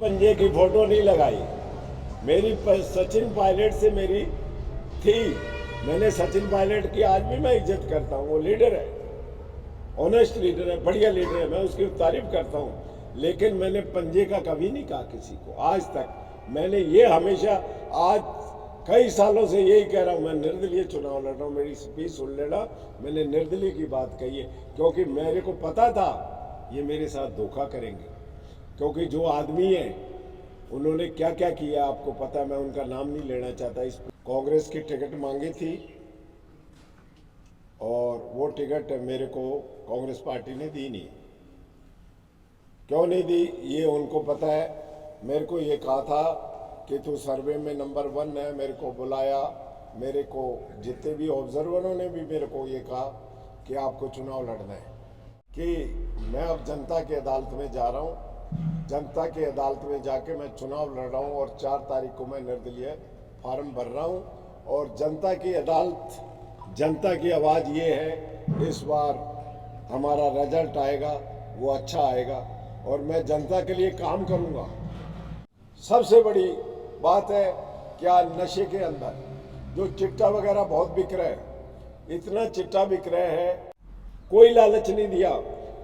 पंजे की फोटो नहीं लगाई। मेरी सचिन पायलट से मेरी थी। मैंने सचिन पायलट की आज भी मैं इज्जत करता हूँ। वो लीडर है, ऑनेस्ट लीडर है, बढ़िया लीडर है, मैं उसकी तारीफ करता हूँ। लेकिन मैंने पंजे का कभी नहीं कहा किसी को आज तक। मैंने ये हमेशा आज कई सालों से यही कह रहा हूँ, मैं निर्दलीय चुनाव लड़ रहा हूँ। मेरी स्पीच सुन लेना, मैंने निर्दलीय की बात कही है क्योंकि मेरे को पता था ये मेरे साथ धोखा करेंगे। क्योंकि जो आदमी है उन्होंने क्या क्या किया आपको पता है, मैं उनका नाम नहीं लेना चाहता। इस कांग्रेस की टिकट मांगी थी और वो टिकट मेरे को कांग्रेस पार्टी ने दी नहीं। क्यों नहीं दी ये उनको पता है। मेरे को ये कहा था कि तू सर्वे में नंबर 1 है। मेरे को बुलाया, मेरे को जितने भी ऑब्जर्वरों ने भी मेरे को ये कहा कि आपको चुनाव लड़ना है, कि मैं अब जनता की अदालत में जा रहा हूँ। जनता की अदालत में जाके मैं चुनाव लड़ रहा हूँ और 4 तारीख को मैं निर्दलीय फार्म भर रहा हूँ। और जनता की अदालत, जनता की आवाज़ ये है, इस बार हमारा रिजल्ट आएगा वो अच्छा आएगा और मैं जनता के लिए काम करूँगा। सबसे बड़ी बात है क्या, नशे के अंदर जो चिट्टा वगैरह बहुत बिक रहा है, इतना चिट्टा बिक रहा है, कोई लालच नहीं दिया।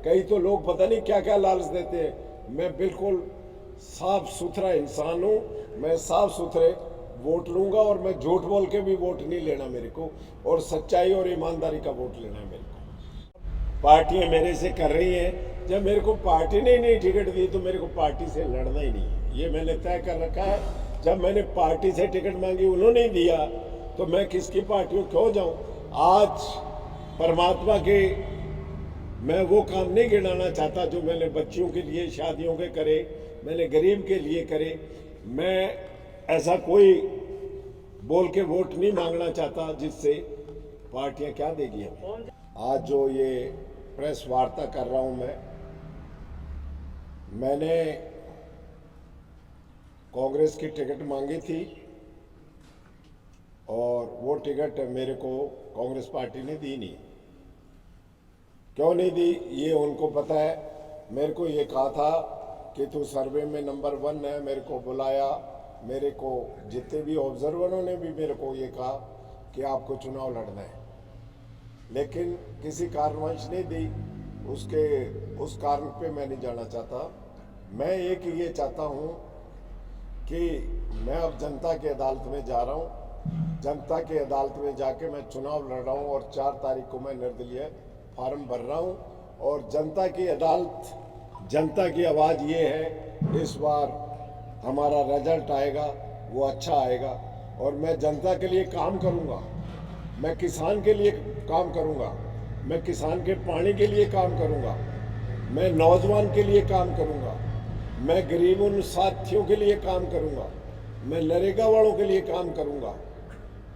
कई तो लोग पता नहीं क्या क्या लालच देते हैं। मैं बिल्कुल साफ सुथरा इंसान हूँ, मैं साफ सुथरे वोट लूँगा और मैं झूठ बोल के भी वोट नहीं लेना मेरे को, और सच्चाई और ईमानदारी का वोट लेना है मेरे को। पार्टियाँ मेरे से कर रही हैं, जब मेरे को पार्टी ने नहीं टिकट दी तो मेरे को पार्टी से लड़ना ही नहीं है, ये मैंने तय कर रखा है। जब मैंने पार्टी से टिकट मांगी उन्होंने नहीं दिया तो मैं किसकी पार्टी में क्यों जाऊँ। आज परमात्मा के मैं वो काम नहीं गिनाना चाहता जो मैंने बच्चियों के लिए शादियों के करे, मैंने गरीब के लिए करे। मैं ऐसा कोई बोल के वोट नहीं मांगना चाहता जिससे पार्टियां क्या देगी हमें। आज जो ये प्रेस वार्ता कर रहा हूं मैंने कांग्रेस की टिकट मांगी थी और वो टिकट मेरे को कांग्रेस पार्टी ने दी नहीं। क्यों नहीं दी ये उनको पता है। मेरे को ये कहा था कि तू सर्वे में नंबर 1 है। मेरे को बुलाया, मेरे को जितने भी ऑब्जर्वरों ने भी मेरे को ये कहा कि आपको चुनाव लड़ना है, लेकिन किसी कारणवश नहीं दी। उस कारण पे मैं नहीं जाना चाहता। मैं एक ये चाहता हूँ कि मैं अब जनता की अदालत में जा रहा हूँ। जनता की अदालत में जाके मैं चुनाव लड़ रहा हूँ और 4 तारीख को मैं निर्दलीय फार्म भर रहा हूँ। और जनता की अदालत, जनता की आवाज़ ये है, इस बार हमारा रिजल्ट आएगा वो अच्छा आएगा और मैं जनता के लिए काम करूँगा। मैं किसान के लिए काम करूँगा, मैं किसान के पानी के लिए काम करूँगा, मैं नौजवान के लिए काम करूँगा, मैं गरीब उन साथियों के लिए काम करूँगा, मैं नरेगा वालों के लिए काम करूँगा,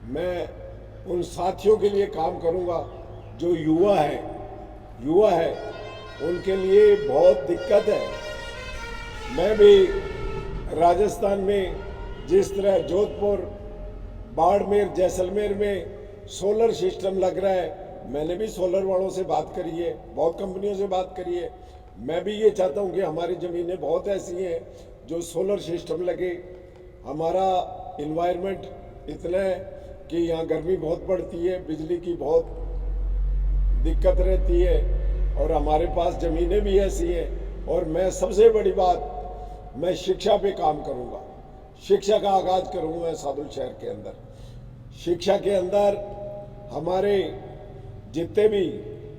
मैं उन साथियों के लिए काम करूँगा जो युवा है उनके लिए बहुत दिक्कत है। मैं भी राजस्थान में जिस तरह जोधपुर, बाड़मेर, जैसलमेर में सोलर सिस्टम लग रहा है, मैंने भी सोलर वालों से बात करी है, बहुत कंपनियों से बात करी है। मैं भी ये चाहता हूँ कि हमारी ज़मीनें बहुत ऐसी हैं जो सोलर सिस्टम लगे। हमारा इन्वायरमेंट इतना है कि यहाँ गर्मी बहुत पड़ती है, बिजली की बहुत दिक्कत रहती है और हमारे पास ज़मीनें भी ऐसी हैं। और मैं सबसे बड़ी बात, मैं शिक्षा पे काम करूँगा, शिक्षा का आगाज़ करूँगा मैं सादुल शहर के अंदर। शिक्षा के अंदर हमारे जितने भी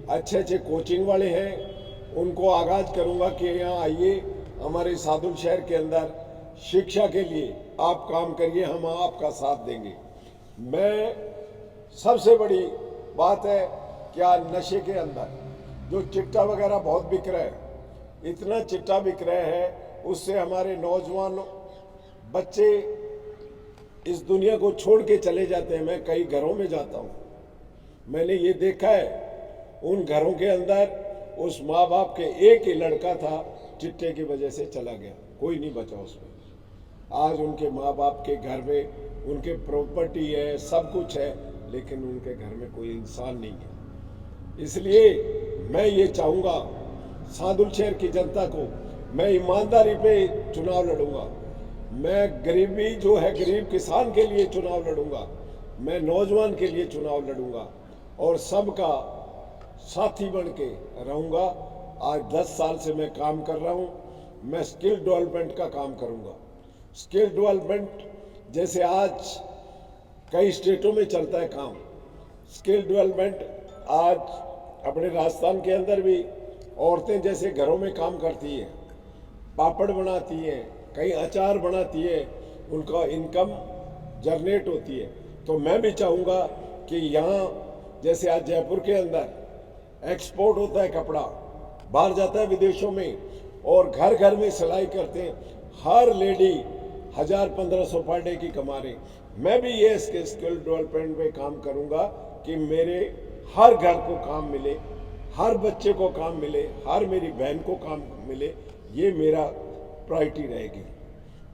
अच्छे अच्छे कोचिंग वाले हैं उनको आगाज़ करूँगा कि यहाँ आइए, हमारे सादुल शहर के अंदर शिक्षा के लिए आप काम करिए, हम आपका साथ देंगे। मैं सबसे बड़ी बात है क्या, नशे के अंदर जो चिट्टा वगैरह बहुत बिक रहा है, इतना चिट्टा बिक रहा है, उससे हमारे नौजवान बच्चे इस दुनिया को छोड़ के चले जाते हैं। मैं कई घरों में जाता हूँ, मैंने ये देखा है उन घरों के अंदर उस माँ बाप के एक ही लड़का था, चिट्टे की वजह से चला गया, कोई नहीं बचा उसमें। आज उनके माँ बाप के घर में उनके प्रॉपर्टी है, सब कुछ है, लेकिन उनके घर में कोई इंसान नहीं है। इसलिए मैं ये चाहूँगा सादुल शहर की जनता को मैं ईमानदारी पे चुनाव लड़ूंगा। मैं गरीबी जो है, गरीब किसान के लिए चुनाव लड़ूंगा। मैं नौजवान के लिए चुनाव लड़ूंगा और सबका साथी बन के रहूंगा। आज 10 साल से मैं काम कर रहा हूं। मैं स्किल डेवलपमेंट का काम करूंगा। स्किल डेवलपमेंट जैसे आज कई स्टेटों में चलता है काम, स्किल डेवलपमेंट आज अपने राजस्थान के अंदर भी औरतें जैसे घरों में काम करती हैं, पापड़ बनाती हैं, कई अचार बनाती है, उनका इनकम जनरेट होती है। तो मैं भी चाहूँगा कि यहाँ जैसे आज जयपुर के अंदर एक्सपोर्ट होता है कपड़ा, बाहर जाता है विदेशों में, और घर घर में सिलाई करते हैं, हर लेडी 1000-1500 पर डे की कमा रहे। मैं भी ये स्किल डेवलपमेंट में काम करूँगा कि मेरे हर घर को काम मिले, हर बच्चे को काम मिले, हर मेरी बहन को काम मिले। ये मेरा प्रायोरिटी रहेगी।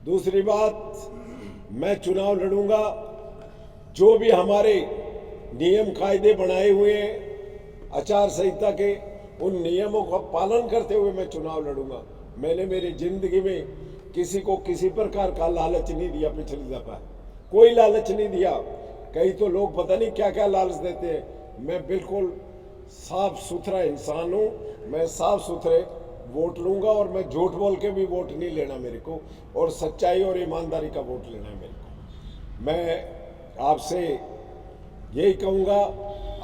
दूसरी बात, मैं चुनाव लड़ूंगा, जो भी हमारे नियम कायदे बनाए हुए हैं आचार संहिता के, उन नियमों का पालन करते हुए मैं चुनाव लड़ूंगा। मैंने मेरी जिंदगी में किसी को किसी प्रकार का लालच नहीं दिया। पिछली दफा कोई लालच नहीं दिया। कई तो लोग पता नहीं क्या क्या लालच देते हैं। मैं बिल्कुल साफ सुथरा इंसान हूँ। मैं साफ सुथरे वोट लूंगा और मैं झूठ बोल के भी वोट नहीं लेना मेरे को, और सच्चाई और ईमानदारी का वोट लेना है मेरे को। मैं आपसे यही कहूँगा,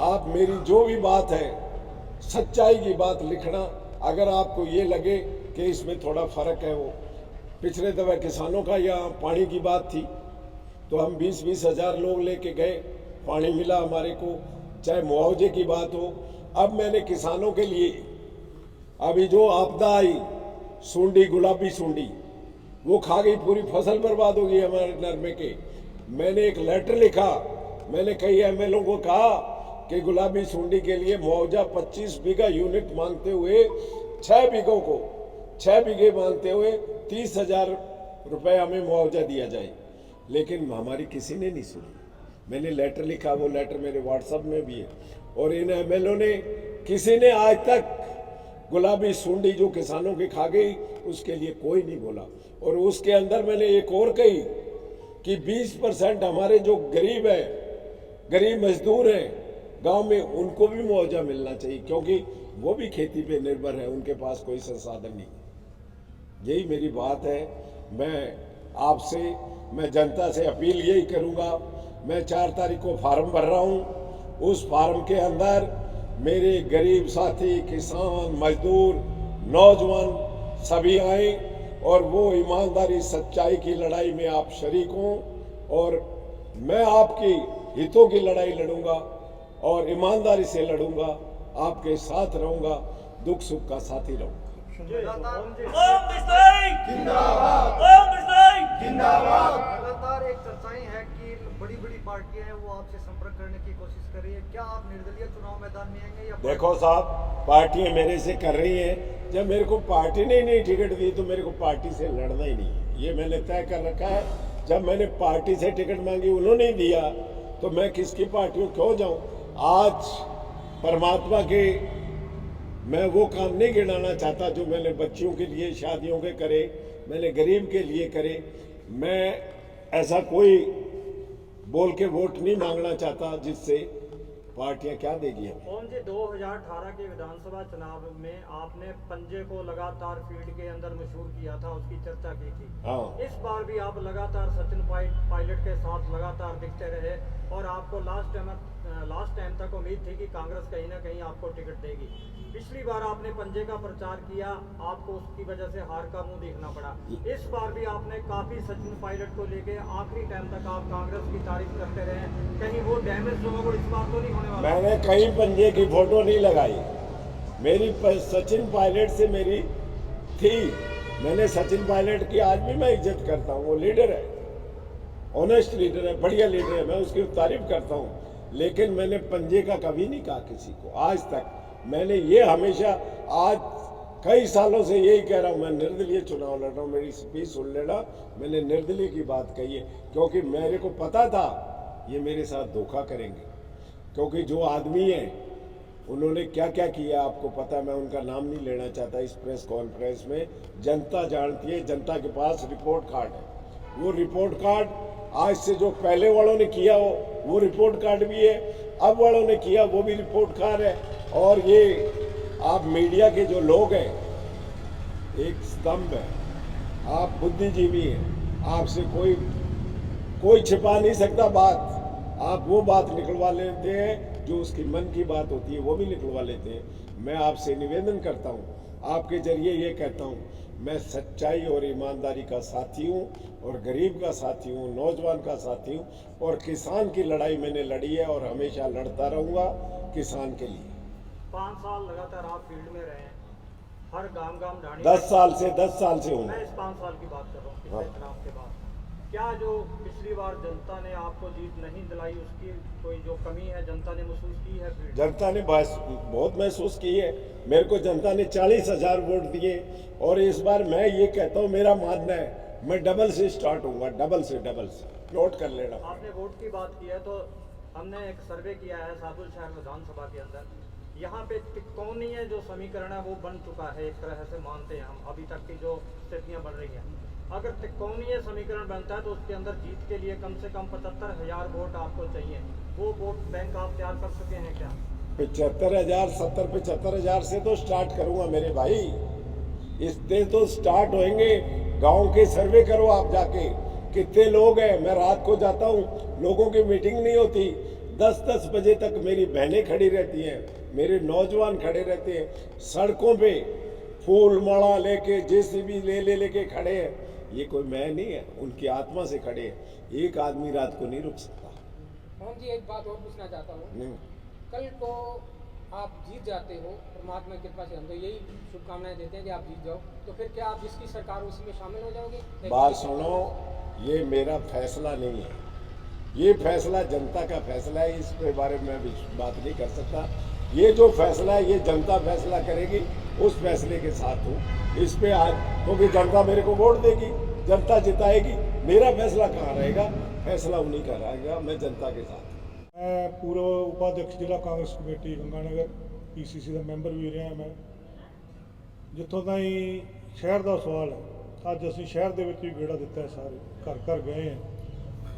आप मेरी जो भी बात है सच्चाई की बात लिखना। अगर आपको ये लगे कि इसमें थोड़ा फर्क है, वो पिछले दफा किसानों का यहाँ पानी की बात थी तो हम 20-20 हज़ार लोग लेके गए, पानी मिला हमारे को, चाहे मुआवजे की बात हो। अब मैंने किसानों के लिए अभी जो आपदा आई, सूंडी, गुलाबी सूंडी, वो खा गई, पूरी फसल बर्बाद हो गई हमारे नरमे के। मैंने एक लेटर लिखा, मैंने कई एमएलओ को कहा कि गुलाबी सूंडी के लिए मुआवजा 25 बीघा यूनिट मांगते हुए 6 बीघों को 6 बीघे मांगते हुए 30,000 रुपये हमें मुआवजा दिया जाए। लेकिन हमारी किसी ने नहीं सुनी। मैंने लेटर लिखा, वो लेटर मेरे व्हाट्सएप में भी है, और इन एमएलओ ने किसी ने आज तक गुलाबी सूंडी जो किसानों की खा गई उसके लिए कोई नहीं बोला। और उसके अंदर मैंने एक और कही कि 20% हमारे जो गरीब है, गरीब मजदूर हैं गांव में, उनको भी मुआवजा मिलना चाहिए, क्योंकि वो भी खेती पे निर्भर है, उनके पास कोई संसाधन नहीं। यही मेरी बात है। मैं जनता से अपील यही करूंगा। मैं 4 तारीख को फार्म भर रहा हूं। उस फार्म के अंदर मेरे गरीब साथी, किसान, मजदूर, नौजवान सभी आए, और वो ईमानदारी सच्चाई की लड़ाई में आप शरीक हों, और मैं आपकी हितों की लड़ाई लड़ूंगा और ईमानदारी से लड़ूंगा, आपके साथ रहूंगा, दुख सुख का साथी रहूंगा। लगातार एक चर्चाएं हैं कि बड़ी बड़ी पार्टियां हैं वो आपसे संपर्क करने की कोशिश कर रही है। क्या आप निर्दलीय चुनाव मैदान में आएंगे या? देखो साहब, पार्टियां मेरे से कर रही हैं। जब मेरे को पार्टी ने नहीं टिकट दी तो मेरे को पार्टी से लड़ना ही नहीं, ये मैंने तय कर रखा है। जब मैंने पार्टी से टिकट मांगी, उन्होंने नहीं दिया, तो मैं किसकी पार्टियों क्यों जाऊं? आज परमात्मा के मैं वो काम नहीं गिनाना चाहता जो मैंने बच्चियों के लिए, शादियों के करे, मैंने गरीब के लिए करे। मैं ऐसा कोई बोल के वोट नहीं मांगना चाहता जिससे पार्टियां क्या देगी हमें। ओम जी, 2018 के विधानसभा चुनाव में आपने पंजे को लगातार फील्ड के अंदर मशहूर किया था, उसकी चर्चा की थी। हाँ। इस बार भी आप लगातार सचिन पायलट के साथ लगातार दिखते रहे, और आपको लास्ट टाइम तक उम्मीद थी कि कांग्रेस कहीं ना कहीं आपको टिकट देगी। पिछली बार आपने पंजे का प्रचार किया, आपको उसकी वजह से हार का मुंह देखना पड़ा। इस बार भी आपने काफी सचिन पायलट को लेके आखिरी टाइम तक आप कांग्रेस की तारीफ करते रहे, कहीं वो डैमेज जो है वो इस बार तो नहीं होने वाला? मैंने कहीं पंजे की फोटो नहीं लगाई। मेरी सचिन पायलट से मेरी थी। मैंने सचिन पायलट की आज भी मैं इज्जत करता हूँ। वो लीडर है, ऑनेस्ट लीडर है, बढ़िया लीडर है, मैं उसकी तारीफ करता हूँ। लेकिन मैंने पंजे का कभी नहीं कहा किसी को आज तक। मैंने ये हमेशा, आज कई सालों से यही कह रहा हूँ, मैं निर्दलीय चुनाव लड़ रहा हूँ। मेरी स्पीच सुन लेना, मैंने निर्दलीय की बात कही है, क्योंकि मेरे को पता था ये मेरे साथ धोखा करेंगे। क्योंकि जो आदमी है उन्होंने क्या क्या किया आपको पता है, मैं उनका नाम नहीं लेना चाहता इस प्रेस कॉन्फ्रेंस में। जनता जानती है, जनता के पास रिपोर्ट कार्ड है। वो रिपोर्ट कार्ड आज से जो पहले वालों ने किया हो वो रिपोर्ट कार्ड भी है, अब वालों ने किया वो भी रिपोर्ट कार्ड है। और ये आप मीडिया के जो लोग हैं एक स्तंभ है, आप बुद्धिजीवी हैं, आपसे कोई छिपा नहीं सकता बात। आप वो बात निकलवा लेते हैं जो उसकी मन की बात होती है, वो भी निकलवा लेते हैं। मैं आपसे निवेदन करता हूँ, आपके जरिए ये कहता हूँ, मैं सच्चाई और ईमानदारी का साथी हूँ और गरीब का साथी हूँ, नौजवान का साथी हूँ और किसान की लड़ाई मैंने लड़ी है और हमेशा लड़ता रहूँगा किसान के लिए। 5 साल लगातार आप फील्ड में रहे हैं, हर गांव ढाणी 10 साल से हूँ। मैं इस 5 साल की बात कर रहा हूँ पिछले हाँ। चुनाव के बाद। क्या जो पिछली बार जनता ने आपको जीत नहीं दिलाई उसकी कोई जो कमी है जनता ने महसूस की है फील्ड? जनता ने बहुत महसूस की है। मेरे को जनता ने 40,000 वोट दिए और इस बार मैं ये कहता हूँ, मेरा मानना है मैं डबल से स्टार्ट होऊंगा, डबल से नोट कर लेना। आपने वोट की बात की है तो हमने एक सर्वे किया है सादुल शहर विधानसभा के अंदर, यहाँ पे त्रिकोणीय जो समीकरण है वो बन चुका है, एक तरह से मानते हैं हम। अभी तक की जो स्थितियाँ बन रही हैं, अगर त्रिकोणीय समीकरण बनता है तो उसके अंदर जीत के लिए कम से कम 75,000 वोट आपको चाहिए। वो वोट बैंक आप तैयार कर चुके हैं क्या? 75,000 75,000 से तो स्टार्ट करूंगा मेरे भाई, इससे तो स्टार्ट होंगे। गांव के सर्वे करो आप जाके, कितने लोग हैं। मैं रात को जाता हूँ, लोगों की मीटिंग नहीं होती, 10-10 बजे तक मेरी बहनें खड़ी रहती हैं, मेरे नौजवान खड़े रहते हैं सड़कों पे, फूल माला लेके जेसीबी लेके खड़े हैं। ये कोई मैं नहीं है, उनकी आत्मा से खड़े हैं। एक आदमी रात को नहीं रुक सकता। मोहन जी, एक बात और पूछना चाहता हूँ। कल को आप जीत जाते हो, परमात्मा की कृपा से, हम तो यही शुभकामनाएं देते हैं कि आप जीत जाओ, तो फिर क्या आप जिसकी सरकार हो उसी में शामिल हो जाओगे? बात सुनो, ये मेरा फैसला नहीं है, ये फैसला जनता का फैसला है। इस पे बारे में भी बात नहीं कर सकता। ये जो फैसला है ये जनता फैसला करेगी, उस फैसले के साथ हूँ इस पे आज, क्योंकि जनता मेरे को वोट देगी, जनता जिताएगी। मेरा फैसला कहाँ रहेगा, फैसला उन्हीं का रहेगा। मैं जनता के साथ। मैं पूर्व उपाध्यक्ष जिला कांग्रेस कमेटी गंगानगर पीसीसी ਦਾ ਮੈਂਬਰ ਵੀ ਰਿਹਾ ਮੈਂ। ਜਿੱਥੋਂ ਤਾਈਂ ਸ਼ਹਿਰ ਦਾ ਸਵਾਲ ਹੈ, ਅੱਜ ਅਸੀਂ ਸ਼ਹਿਰ ਦੇ ਵਿੱਚ ਵੀ ਗੇੜਾ ਦਿੱਤਾ ਹੈ, ਸਾਰੇ ਘਰ ਘਰ ਗਏ ਹਾਂ।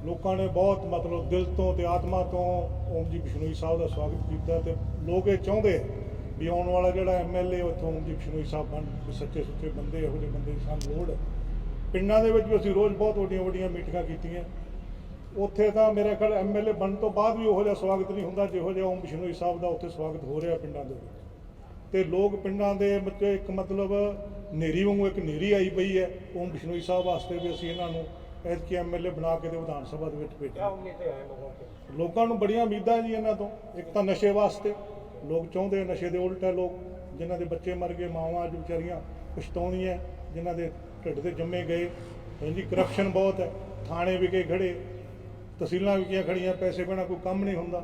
ਲੋਕਾਂ ਨੇ ਬਹੁਤ ਮਤਲਬ ਦਿਲ ਤੋਂ ਤੇ ਆਤਮਾ ਤੋਂ ਓਮ ਜੀ ਬਿਸ਼ਨੋਈ ਸਾਹਿਬ ਦਾ ਸਵਾਗਤ ਕੀਤਾ ਤੇ ਲੋਕ ਇਹ ਚਾਹੁੰਦੇ ਵੀ ਆਉਣ ਵਾਲਾ ਜਿਹੜਾ ਐਮਐਲਏ ਉੱਥੋਂ ਓਮ ਜੀ ਬਿਸ਼ਨੋਈ ਸਾਹਿਬ ਬਣ, ਸੱਚੇ ਸੁੱਚੇ ਬੰਦੇ, ਇਹੋ ਜਿਹੇ ਬੰਦੇ ਦੀ ਸਾਨੂੰ ਲੋੜ ਹੈ। ਪਿੰਡਾਂ ਦੇ ਵਿੱਚ ਵੀ ਅਸੀਂ ਰੋਜ਼ ਬਹੁਤ ਵੱਡੀਆਂ ਮੀਟਿੰਗਾਂ ਕੀਤੀਆਂ। ਉੱਥੇ ਤਾਂ ਮੇਰੇ ਖਿਆਲ ਐਮਐਲਏ ਬਣਨ ਤੋਂ ਬਾਅਦ ਵੀ ਉਹੋ ਜਿਹਾ ਸਵਾਗਤ ਨਹੀਂ ਹੁੰਦਾ ਜਿਹੋ ਜਿਹਾ ਓਮ ਬਿਸ਼ਨੋਈ ਸਾਹਿਬ ਦਾ ਉੱਥੇ ਸਵਾਗਤ ਹੋ ਰਿਹਾ ਪਿੰਡਾਂ ਦੇ ਵਿੱਚ। ਤੇ ਲੋਕ ਪਿੰਡਾਂ ਦੇ ਵਿੱਚ ਇੱਕ ਮਤਲਬ ਹਨੇਰੀ ਵਾਂਗੂ ਇੱਕ ਹਨੇਰੀ ਆਈ ਪਈ ਹੈ ਓਮ ਬਿਸ਼ਨੋਈ ਸਾਹਿਬ ਵਾਸਤੇ ਵੀ ਅਸੀਂ ਇਹਨਾਂ ਨੂੰ ਐਤਕੀ ਐਮਐਲਏ ਬਣਾ ਕੇ ਤੇ ਵਿਧਾਨ ਸਭਾ ਦੇ ਵਿੱਚ ਭੇਜਿਆ। ਲੋਕਾਂ ਨੂੰ ਬੜੀਆਂ ਉਮੀਦਾਂ ਜੀ ਇਹਨਾਂ ਤੋਂ। ਇੱਕ ਤਾਂ ਨਸ਼ੇ ਵਾਸਤੇ ਲੋਕ ਚਾਹੁੰਦੇ, ਨਸ਼ੇ ਦੇ ਉਲਟ ਹੈ ਲੋਕ, ਜਿਨ੍ਹਾਂ ਦੇ ਬੱਚੇ ਮਰ ਗਏ, ਮਾਵਾਂ ਅੱਜ ਵਿਚਾਰੀਆਂ ਪਛਤਾਉਂਦੀਆਂ ਜਿਨ੍ਹਾਂ ਦੇ ਢਿੱਡ ਤੇ ਜੰਮੇ ਗਏ। ਹਾਂਜੀ, ਕਰਪਸ਼ਨ ਬਹੁਤ ਹੈ, ਥਾਣੇ ਵਿਕੇ ਖੜੇ, ਤਹਿਸੀਲਾਂ ਵਿਕੀਆਂ ਖੜੀਆਂ, ਪੈਸੇ ਬਿਨਾਂ ਕੋਈ ਕੰਮ ਨਹੀਂ ਹੁੰਦਾ।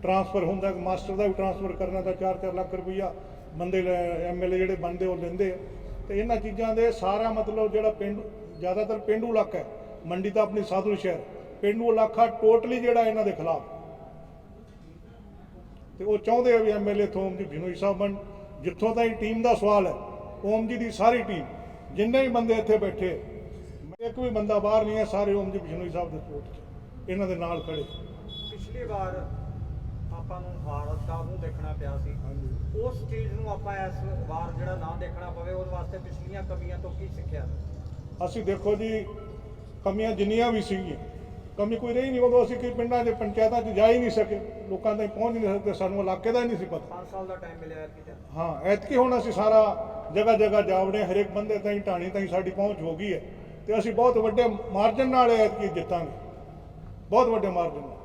ਟਰਾਂਸਫਰ ਹੁੰਦਾ, ਮਾਸਟਰ ਦਾ ਵੀ ਟਰਾਂਸਫਰ ਕਰਨਾ ਤਾਂ 4-4 ਲੱਖ ਰੁਪਈਆ ਬੰਦੇ ਐਮਐਲਏ ਜਿਹੜੇ ਬਣਦੇ ਉਹ ਲੈਂਦੇ ਆ। ਤੇ ਇਹਨਾਂ ਚੀਜ਼ਾਂ ਦੇ ਸਾਰਾ ਮਤਲਬ ਜਿਹੜਾ ਪਿੰਡ, ਜ਼ਿਆਦਾਤਰ ਪੇਂਡੂ ਇਲਾਕਾ ਹੈ, ਮੰਡੀ ਤਾਂ ਆਪਣੀ ਸਾਧੂ ਸ਼ਹਿਰ, ਪੇਂਡੂ ਇਲਾਕਾ ਟੋਟਲੀ ਜਿਹੜਾ ਇਹਨਾਂ ਦੇ ਖਿਲਾਫ। ਤੇ ਉਹ ਚਾਹੁੰਦੇ ਆ ਵੀ ਐਮਐਲਏ ਤੋਂ ਓਮ ਜੀ ਬਿਸ਼ਨੋਈ ਸਾਹਿਬ ਬਣ। ਜਿੱਥੋਂ ਤਾਈਂ ਟੀਮ ਦਾ ਸਵਾਲ ਹੈ, ਓਮ ਜੀ ਦੀ ਸਾਰੀ ਟੀਮ, ਜਿੰਨੇ ਵੀ ਬੰਦੇ ਇੱਥੇ ਬੈਠੇ, ਇੱਕ ਵੀ ਬੰਦਾ ਬਾਹਰ ਨਹੀਂ ਹੈ, ਸਾਰੇ ਓਮ ਜੀ ਬਿਸ਼ਨੋਈ ਸਾਹਿਬ ਦੇ ਸਪੋਰਟ 'ਚ ਇਹਨਾਂ ਦੇ ਨਾਲ ਖੜੇ। ਪਿਛਲੀ ਵਾਰ ਆਪਾਂ ਨੂੰ ਹਾਰਤ ਦਾ ਮੂੰਹ ਦੇਖਣਾ ਪਿਆ ਸੀ, ਉਸ ਚੀਜ਼ ਨੂੰ ਆਪਾਂ ਇਸ ਵਾਰ ਜਿਹੜਾ ਨਾ ਦੇਖਣਾ ਪਵੇ, ਉਹਦੇ ਵਾਸਤੇ ਪਿਛਲੀਆਂ ਕਮੀਆਂ ਤੋਂ ਕੀ ਸਿੱਖਿਆ? ਅਸੀਂ ਦੇਖੋ ਜੀ, ਕਮੀਆਂ ਜਿੰਨੀਆਂ ਵੀ ਸੀਗੀਆਂ, ਕਮੀ ਕੋਈ ਰਹੀ ਨਹੀਂ। ਉਦੋਂ ਅਸੀਂ ਕਈ ਪਿੰਡਾਂ 'ਚ ਪੰਚਾਇਤਾਂ 'ਚ ਜਾ ਹੀ ਨਹੀਂ ਸਕੇ, ਲੋਕਾਂ ਤਾਈਂ ਪਹੁੰਚ ਨਹੀਂ ਸਕਦੇ, ਸਾਨੂੰ ਇਲਾਕੇ ਦਾ ਹੀ ਨਹੀਂ ਸੀ ਪਤਾ। 5 ਸਾਲ ਦਾ ਟਾਈਮ ਮਿਲਿਆ ਕਿਤੇ। ਹਾਂ, ਐਤਕੀ ਹੁਣ ਅਸੀਂ ਸਾਰਾ ਜਗ੍ਹਾ ਜਾ ਵੜੇ, ਹਰੇਕ ਬੰਦੇ ਤਾਈਂ, ਢਾਣੀ ਤਾਈਂ ਸਾਡੀ ਪਹੁੰਚ ਹੋ ਗਈ ਹੈ ਤੇ ਅਸੀਂ ਬਹੁਤ ਵੱਡੇ ਮਾਰਜਨ ਨਾਲ ਐਤਕੀ ਜਿੱਤਾਂਗੇ, ਬਹੁਤ ਵੱਡੇ ਮਾਰਜਨ ਨਾਲ।